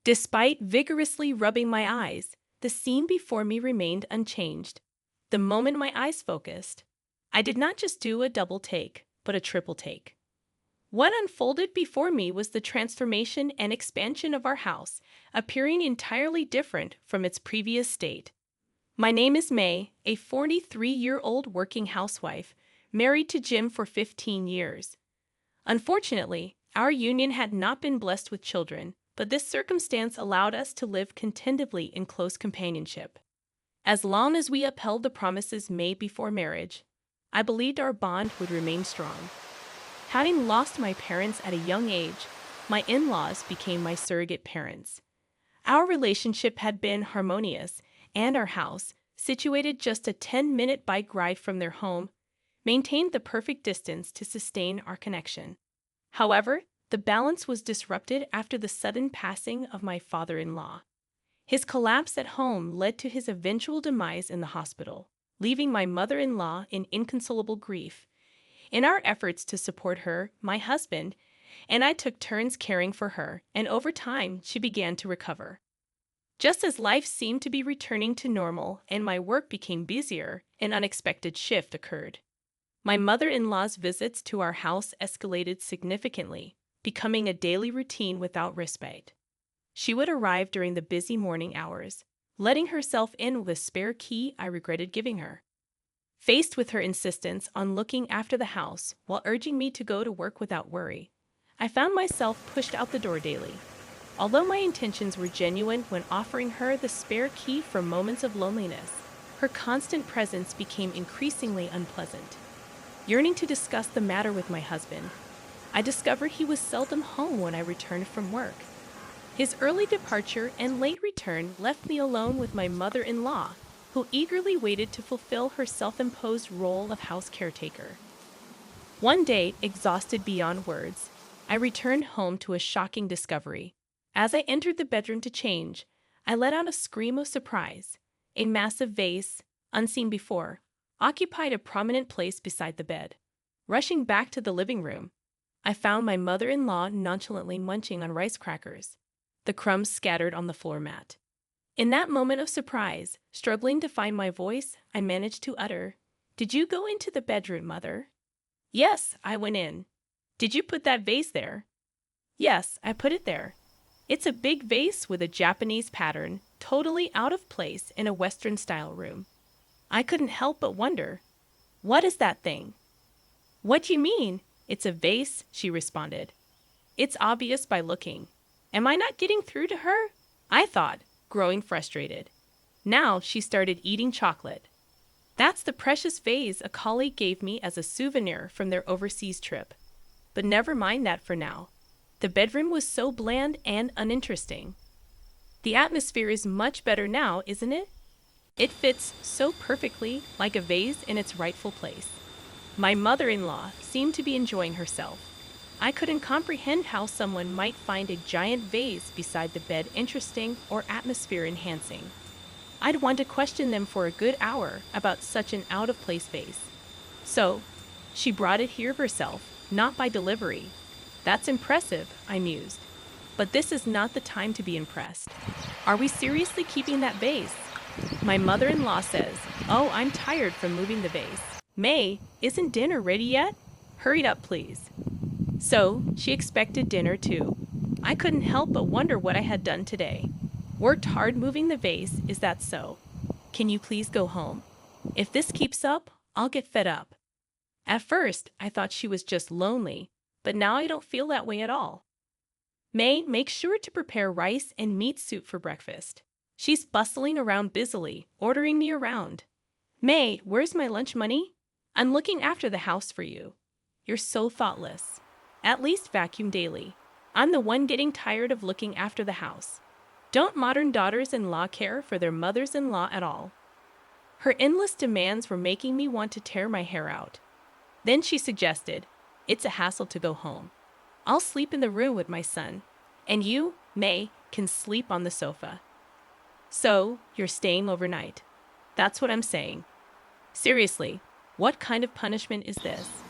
Despite vigorously rubbing my eyes, the scene before me remained unchanged. The moment my eyes focused, I did not just do a double take, but a triple take. What unfolded before me was the transformation and expansion of our house, appearing entirely different from its previous state. My name is May, a 43-year-old working housewife, married to Jim for 15 years. Unfortunately, our union had not been blessed with children, but this circumstance allowed us to live contentably in close companionship. As long as we upheld the promises made before marriage, I believed our bond would remain strong. Having lost my parents at a young age, my in-laws became my surrogate parents. Our relationship had been harmonious, and our house, situated just a 10-minute bike ride from their home, maintained the perfect distance to sustain our connection. However, the balance was disrupted after the sudden passing of my father-in-law. His collapse at home led to his eventual demise in the hospital, leaving my mother-in-law in inconsolable grief. In our efforts to support her, my husband and I took turns caring for her, and over time, she began to recover. Just as life seemed to be returning to normal and my work became busier, an unexpected shift occurred. My mother-in-law's visits to our house escalated significantly, becoming a daily routine without respite. She would arrive during the busy morning hours, letting herself in with a spare key I regretted giving her. Faced with her insistence on looking after the house while urging me to go to work without worry, I found myself pushed out the door daily. Although my intentions were genuine when offering her the spare key for moments of loneliness, her constant presence became increasingly unpleasant. Yearning to discuss the matter with my husband, I discovered he was seldom home when I returned from work. His early departure and late return left me alone with my mother-in-law, who eagerly waited to fulfill her self-imposed role of house caretaker. One day, exhausted beyond words, I returned home to a shocking discovery. As I entered the bedroom to change, I let out a scream of surprise. A massive vase, unseen before, occupied a prominent place beside the bed. Rushing back to the living room, I found my mother-in-law nonchalantly munching on rice crackers, the crumbs scattered on the floor mat. In that moment of surprise, struggling to find my voice, I managed to utter, "Did you go into the bedroom, Mother?" "Yes, I went in." "Did you put that vase there?" "Yes, I put it there. It's a big vase with a Japanese pattern, totally out of place in a Western-style room." I couldn't help but wonder, "What is that thing?" "What do you mean? It's a vase," she responded. "It's obvious by looking. Am I not getting through to her?" I thought, growing frustrated. Now she started eating chocolate. "That's the precious vase a colleague gave me as a souvenir from their overseas trip. But never mind that for now. The bedroom was so bland and uninteresting. The atmosphere is much better now, isn't it? It fits so perfectly, like a vase in its rightful place." My mother-in-law seemed to be enjoying herself. I couldn't comprehend how someone might find a giant vase beside the bed interesting or atmosphere-enhancing. I'd want to question them for a good hour about such an out-of-place vase. So, she brought it here herself, not by delivery. That's impressive, I mused. But this is not the time to be impressed. Are we seriously keeping that vase? My mother-in-law says, "Oh, I'm tired from moving the vase." "May, isn't dinner ready yet? Hurry it up, please." So, she expected dinner too. I couldn't help but wonder what I had done today. Worked hard moving the vase, is that so? Can you please go home? If this keeps up, I'll get fed up. At first, I thought she was just lonely, but now I don't feel that way at all. May, make sure to prepare rice and meat soup for breakfast. She's bustling around busily, ordering me around. May, where's my lunch money? I'm looking after the house for you. You're so thoughtless. At least vacuum daily. I'm the one getting tired of looking after the house. Don't modern daughters-in-law care for their mothers-in-law at all? Her endless demands were making me want to tear my hair out. Then she suggested, "It's a hassle to go home. I'll sleep in the room with my son, and you, May, can sleep on the sofa." "So, you're staying overnight. That's what I'm saying. Seriously, what kind of punishment is this?"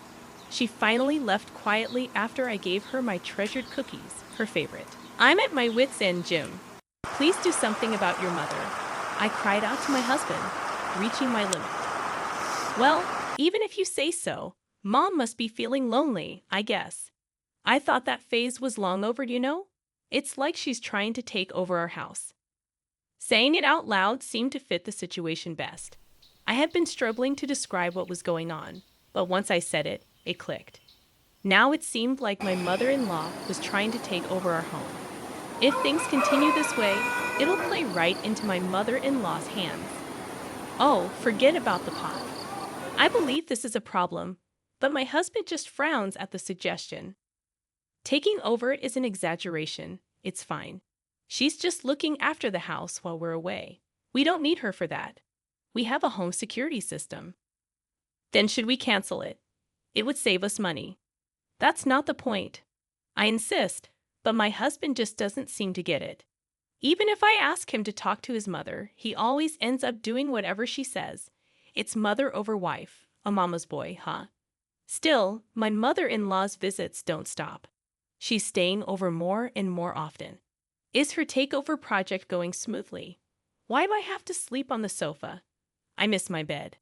She finally left quietly after I gave her my treasured cookies, her favorite. I'm at my wit's end, Jim. Please do something about your mother. I cried out to my husband, reaching my limit. Well, even if you say so, Mom must be feeling lonely, I guess. I thought that phase was long over, you know? It's like she's trying to take over our house. Saying it out loud seemed to fit the situation best. I had been struggling to describe what was going on, but once I said it, it clicked. Now it seemed like my mother-in-law was trying to take over our home. If things continue this way, it'll play right into my mother-in-law's hands. Oh, forget about the pot. I believe this is a problem, but my husband just frowns at the suggestion. Taking over is an exaggeration. It's fine. She's just looking after the house while we're away. We don't need her for that. We have a home security system. Then should we cancel it? It would save us money. That's not the point. I insist, but my husband just doesn't seem to get it. Even if I ask him to talk to his mother, he always ends up doing whatever she says. It's mother over wife, a mama's boy, huh? Still, my mother-in-law's visits don't stop. She's staying over more and more often. Is her takeover project going smoothly? Why do I have to sleep on the sofa? I miss my bed.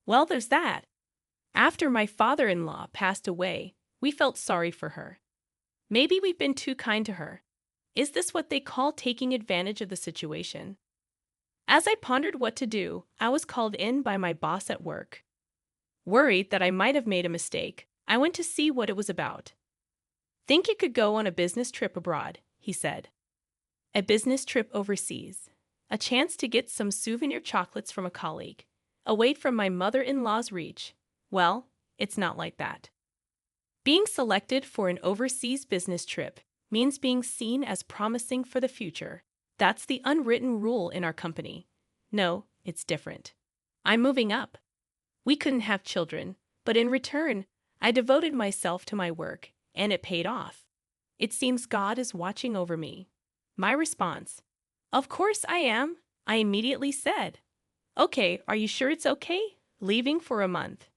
Well, there's that. After my father-in-law passed away, we felt sorry for her. Maybe we've been too kind to her. Is this what they call taking advantage of the situation? As I pondered what to do, I was called in by my boss at work. Worried that I might have made a mistake, I went to see what it was about. Think you could go on a business trip abroad, he said. A business trip overseas. A chance to get some souvenir chocolates from a colleague. Away from my mother-in-law's reach. Well, it's not like that. Being selected for an overseas business trip means being seen as promising for the future. That's the unwritten rule in our company. No, it's different. I'm moving up. We couldn't have children, but in return, I devoted myself to my work, and it paid off. It seems God is watching over me. My response: of course I am, I immediately said. Okay, are you sure it's okay? Leaving for a month.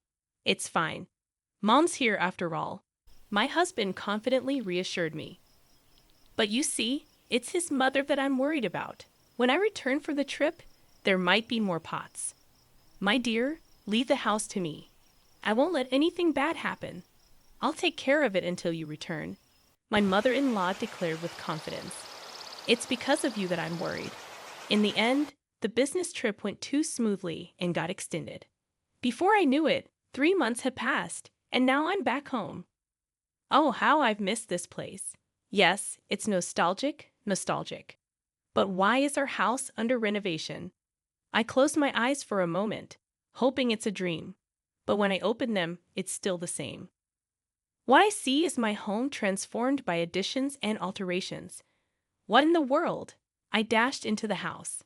It's fine. Mom's here after all. My husband confidently reassured me. But you see, it's his mother that I'm worried about. When I return from the trip, there might be more pots. My dear, leave the house to me. I won't let anything bad happen. I'll take care of it until you return, my mother-in-law declared with confidence. It's because of you that I'm worried. In the end, the business trip went too smoothly and got extended. Before I knew it, 3 months had passed, and now I'm back home. Oh, how I've missed this place. Yes, it's nostalgic. But why is our house under renovation? I closed my eyes for a moment, hoping it's a dream. But when I open them, it's still the same. What I see is my home transformed by additions and alterations. What in the world? I dashed into the house.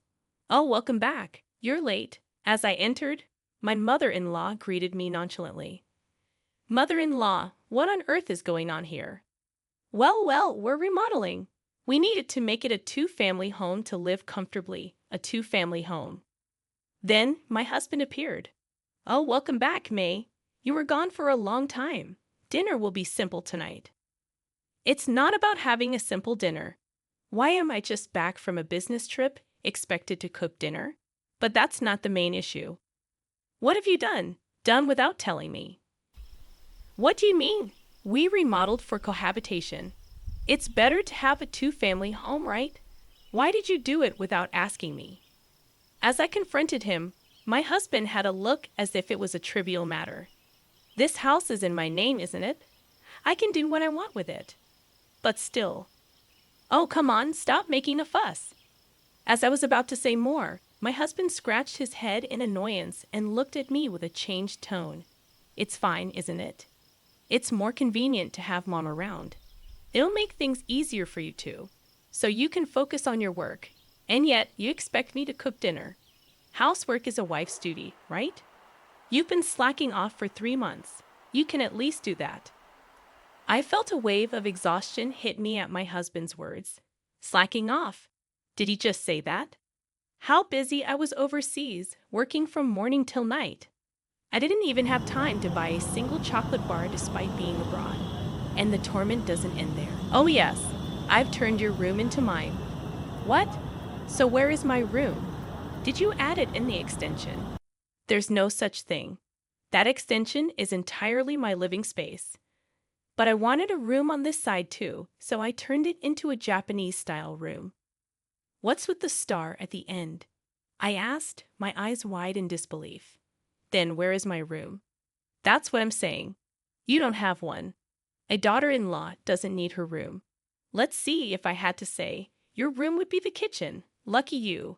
Oh, welcome back. You're late. As I entered, my mother-in-law greeted me nonchalantly. Mother-in-law, what on earth is going on here? Well, we're remodeling. We needed to make it a 2-family home to live comfortably, a 2-family home. Then my husband appeared. Oh, welcome back, May. You were gone for a long time. Dinner will be simple tonight. It's not about having a simple dinner. Why am I just back from a business trip, expected to cook dinner? But that's not the main issue. What have you done? Done without telling me. What do you mean? We remodeled for cohabitation. It's better to have a 2-family home, right? Why did you do it without asking me? As I confronted him, my husband had a look as if it was a trivial matter. This house is in my name, isn't it? I can do what I want with it. But still. Oh, come on, stop making a fuss. As I was about to say more, my husband scratched his head in annoyance and looked at me with a changed tone. It's fine, isn't it? It's more convenient to have Mom around. It'll make things easier for you two, so you can focus on your work. And yet, you expect me to cook dinner. Housework is a wife's duty, right? You've been slacking off for 3 months. You can at least do that. I felt a wave of exhaustion hit me at my husband's words. Slacking off. Did he just say that? How busy I was overseas, working from morning till night. I didn't even have time to buy a single chocolate bar despite being abroad. And the torment doesn't end there. Oh yes, I've turned your room into mine. What? So where is my room? Did you add it in the extension? There's no such thing. That extension is entirely my living space. But I wanted a room on this side too, so I turned it into a Japanese-style room. What's with the star at the end? I asked, my eyes wide in disbelief. Then where is my room? That's what I'm saying. You don't have one. A daughter-in-law doesn't need her room. Let's see, if I had to say, your room would be the kitchen. Lucky you.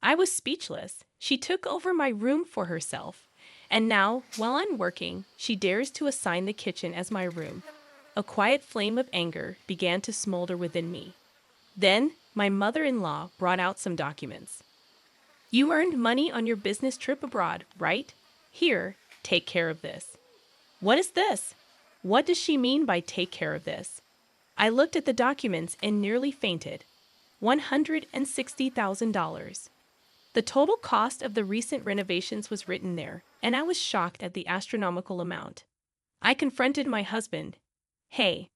I was speechless. She took over my room for herself. And now, while I'm working, she dares to assign the kitchen as my room. A quiet flame of anger began to smolder within me. Then, my mother-in-law brought out some documents. You earned money on your business trip abroad, right? Here, take care of this. What is this? What does she mean by take care of this? I looked at the documents and nearly fainted. $160,000. The total cost of the recent renovations was written there, and I was shocked at the astronomical amount. I confronted my husband. Hey,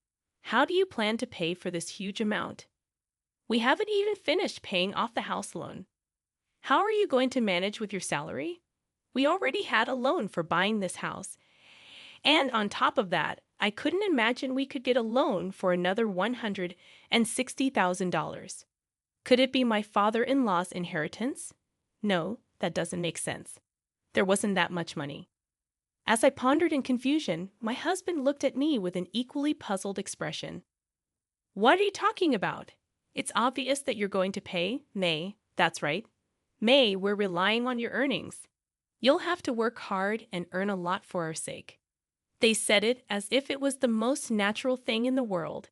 how do you plan to pay for this huge amount? We haven't even finished paying off the house loan. How are you going to manage with your salary? We already had a loan for buying this house. And on top of that, I couldn't imagine we could get a loan for another $160,000. Could it be my father-in-law's inheritance? No, that doesn't make sense. There wasn't that much money. As I pondered in confusion, my husband looked at me with an equally puzzled expression. What are you talking about? It's obvious that you're going to pay, May. That's right. May, we're relying on your earnings. You'll have to work hard and earn a lot for our sake. They said it as if it was the most natural thing in the world.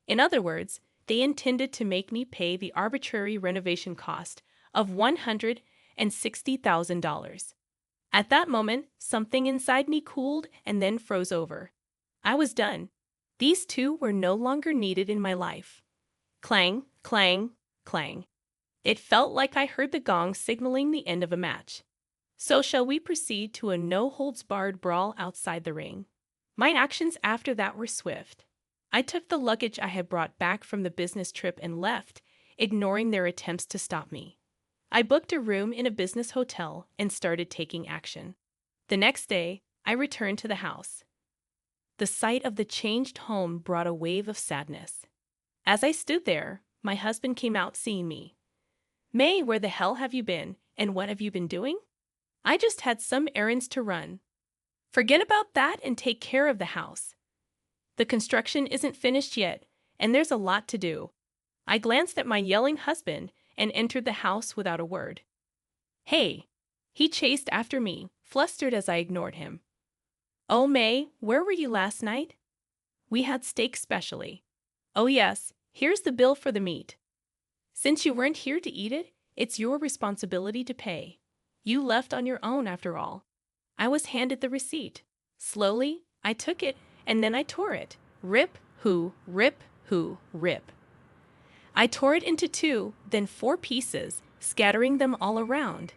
In other words, they intended to make me pay the arbitrary renovation cost of $160,000. At that moment, something inside me cooled and then froze over. I was done. These two were no longer needed in my life. Clang, clang, clang. It felt like I heard the gong signaling the end of a match. So shall we proceed to a no-holds-barred brawl outside the ring? My actions after that were swift. I took the luggage I had brought back from the business trip and left, ignoring their attempts to stop me. I booked a room in a business hotel and started taking action. The next day, I returned to the house. The sight of the changed home brought a wave of sadness. As I stood there, my husband came out seeing me. May, where the hell have you been, and what have you been doing? I just had some errands to run. Forget about that and take care of the house. The construction isn't finished yet, and there's a lot to do. I glanced at my yelling husband and entered the house without a word. Hey! He chased after me, flustered as I ignored him. Oh, May, where were you last night? We had steak specially. Oh yes, here's the bill for the meat. Since you weren't here to eat it, it's your responsibility to pay. You left on your own after all. I was handed the receipt. Slowly, I took it, and then I tore it. Rip, hoo, rip, hoo, rip. I tore it into 2, then 4 pieces, scattering them all around.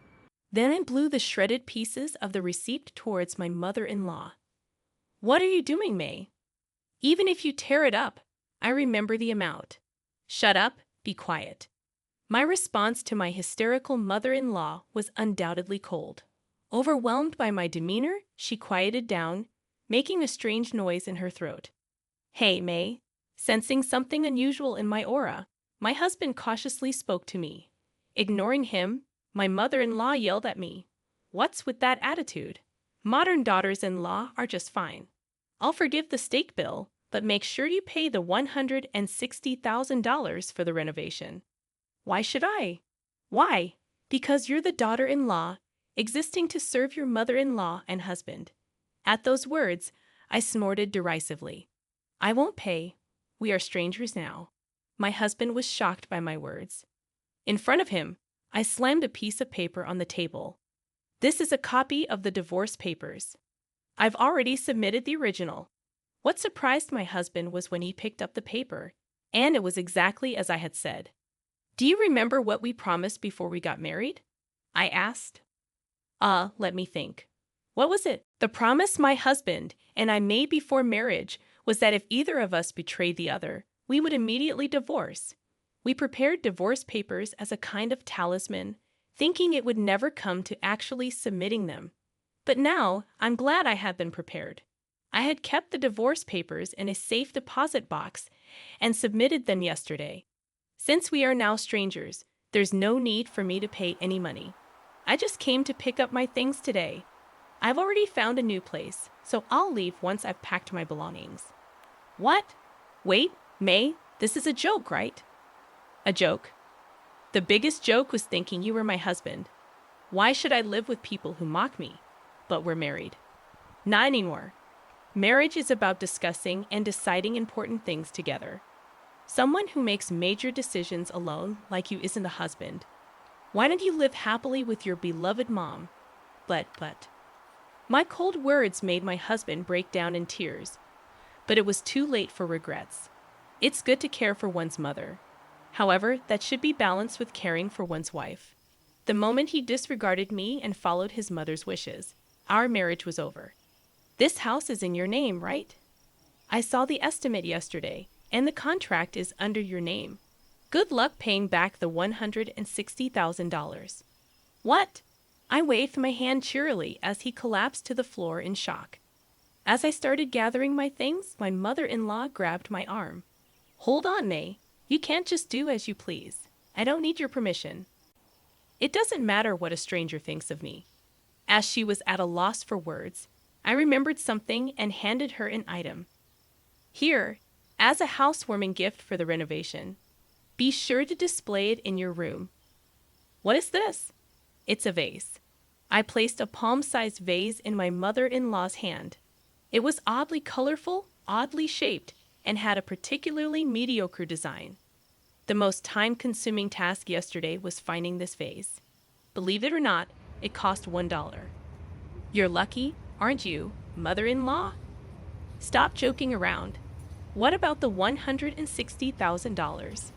Then I blew the shredded pieces of the receipt towards my mother-in-law. What are you doing, May? Even if you tear it up, I remember the amount. Shut up, be quiet. My response to my hysterical mother-in-law was undoubtedly cold. Overwhelmed by my demeanor, she quieted down, making a strange noise in her throat. Hey, May. Sensing something unusual in my aura, my husband cautiously spoke to me. Ignoring him, my mother-in-law yelled at me. What's with that attitude? Modern daughters-in-law are just fine. I'll forgive the steak bill, but make sure you pay the $160,000 for the renovation. Why should I? Why? Because you're the daughter-in-law, existing to serve your mother-in-law and husband. At those words, I snorted derisively. I won't pay. We are strangers now. My husband was shocked by my words. In front of him, I slammed a piece of paper on the table. This is a copy of the divorce papers. I've already submitted the original. What surprised my husband was when he picked up the paper, and it was exactly as I had said. Do you remember what we promised before we got married? I asked. Let me think. What was it? The promise my husband and I made before marriage was that if either of us betrayed the other, we would immediately divorce. We prepared divorce papers as a kind of talisman, thinking it would never come to actually submitting them. But now, I'm glad I had been prepared. I had kept the divorce papers in a safe deposit box and submitted them yesterday. Since we are now strangers, there's no need for me to pay any money. I just came to pick up my things today. I've already found a new place, so I'll leave once I've packed my belongings. What? Wait, May, this is a joke, right? A joke? The biggest joke was thinking you were my husband. Why should I live with people who mock me? But we're married. Not anymore. Marriage is about discussing and deciding important things together. Someone who makes major decisions alone like you isn't a husband. Why don't you live happily with your beloved mom? But. My cold words made my husband break down in tears. But it was too late for regrets. It's good to care for one's mother. However, that should be balanced with caring for one's wife. The moment he disregarded me and followed his mother's wishes, our marriage was over. This house is in your name, right? I saw the estimate yesterday, and the contract is under your name. Good luck paying back the $160,000. What? I waved my hand cheerily as he collapsed to the floor in shock. As I started gathering my things, my mother-in-law grabbed my arm. Hold on, May. You can't just do as you please. I don't need your permission. It doesn't matter what a stranger thinks of me. As she was at a loss for words, I remembered something and handed her an item. Here, as a housewarming gift for the renovation. Be sure to display it in your room. What is this? It's a vase. I placed a palm-sized vase in my mother-in-law's hand. It was oddly colorful, oddly shaped, and had a particularly mediocre design. The most time-consuming task yesterday was finding this vase. Believe it or not, it cost $1. You're lucky, aren't you, mother-in-law? Stop joking around. What about the $160,000?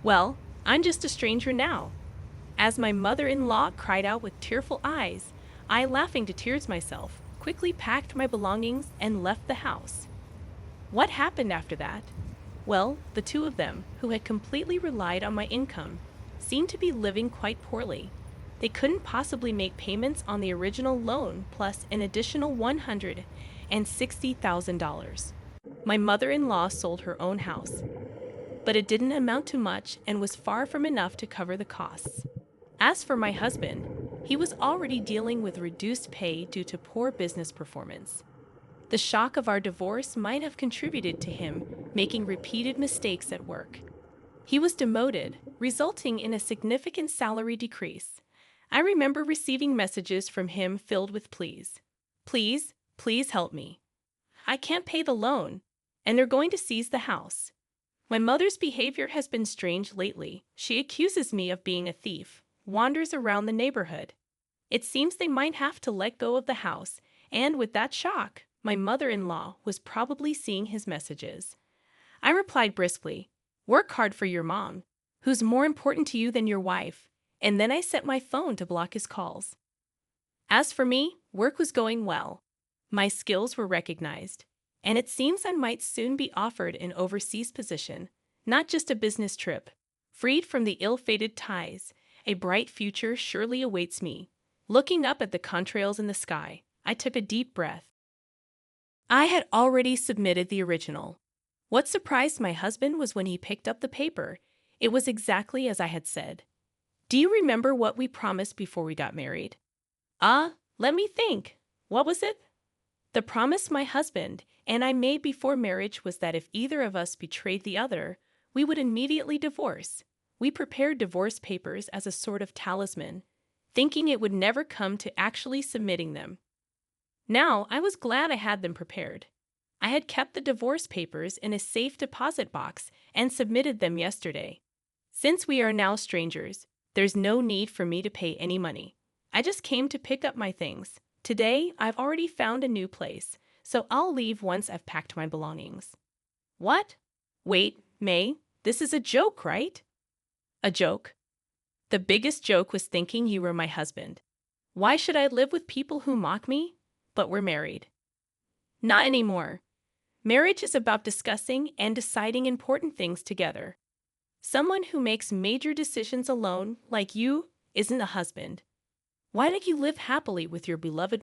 Well, I'm just a stranger now. As my mother-in-law cried out with tearful eyes, I, laughing to tears myself, quickly packed my belongings and left the house. What happened after that? Well, the two of them, who had completely relied on my income, seemed to be living quite poorly. They couldn't possibly make payments on the original loan plus an additional $160,000. My mother-in-law sold her own house, but it didn't amount to much and was far from enough to cover the costs. As for my husband, he was already dealing with reduced pay due to poor business performance. The shock of our divorce might have contributed to him making repeated mistakes at work. He was demoted, resulting in a significant salary decrease. I remember receiving messages from him filled with pleas. Please, please help me. I can't pay the loan, and they're going to seize the house. My mother's behavior has been strange lately. She accuses me of being a thief, wanders around the neighborhood. It seems they might have to let go of the house, and with that shock, my mother-in-law was probably seeing his messages. I replied briskly, "Work hard for your mom, who's more important to you than your wife," and then I set my phone to block his calls. As for me, work was going well. My skills were recognized, and it seems I might soon be offered an overseas position, not just a business trip. Freed from the ill-fated ties, a bright future surely awaits me. Looking up at the contrails in the sky, I took a deep breath. I had already submitted the original. What surprised my husband was when he picked up the paper. It was exactly as I had said. Do you remember what we promised before we got married? Let me think. What was it? The promise my husband and I made before marriage was that if either of us betrayed the other, we would immediately divorce. We prepared divorce papers as a sort of talisman, thinking it would never come to actually submitting them. Now, I was glad I had them prepared. I had kept the divorce papers in a safe deposit box and submitted them yesterday. Since we are now strangers, there's no need for me to pay any money. I just came to pick up my things. Today, I've already found a new place, so I'll leave once I've packed my belongings. What? Wait, May, this is a joke, right? A joke? The biggest joke was thinking you were my husband. Why should I live with people who mock me? But we're married. Not anymore. Marriage is about discussing and deciding important things together. Someone who makes major decisions alone, like you, isn't a husband. Why don't you live happily with your beloved